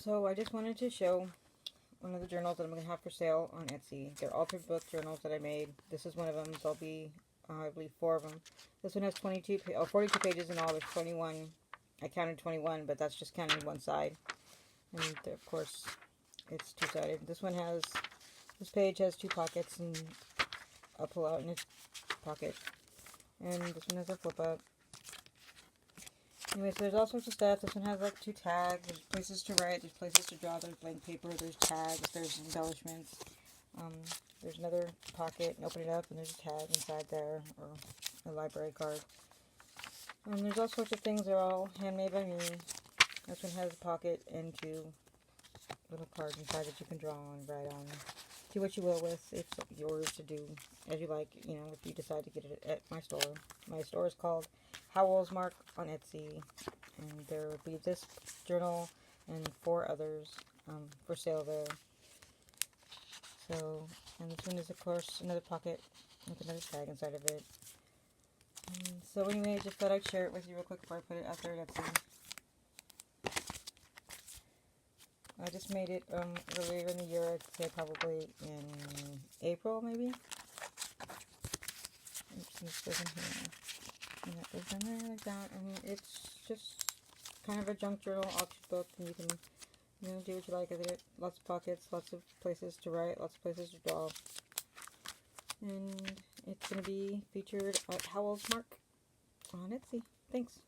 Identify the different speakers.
Speaker 1: So I just wanted to show one of the journals that I'm going to have for sale on Etsy. They're altered book journals that I made. This is one of them. There'll be, I believe, 4 of them. This one has 42 pages in all. There's 21. I counted 21, but that's just counting one side. And of course, it's two-sided. This page has 2 pockets and a pull-out in its pocket. And this one has a flip-up. Anyway, so there's all sorts of stuff. This one has like 2 tags. There's places to write. There's places to draw. There's blank paper. There's tags. There's embellishments. There's another pocket. And open it up, and there's a tag inside there, or a library card. And there's all sorts of things. They're all handmade by me. This one has a pocket and 2 little cards inside that you can draw and write on. Do what you will with. It's yours to do as you like, you know, if you decide to get it at my store. My store is called Howell's Mark on Etsy, and there will be this journal and 4 others for sale there. So, and this one is, of course, another pocket with another tag inside of it. So anyway, I just thought I'd share it with you real quick before I put it out there at Etsy. I just made it earlier in the year. I'd say probably in April, maybe. Oops, this goes in here. And that goes in there like that. And it's just kind of a junk journal auction book, and you can, you know, do what you like with it. Lots of pockets, lots of places to write, lots of places to draw. And it's going to be featured at Howell's Mark on Etsy. Thanks.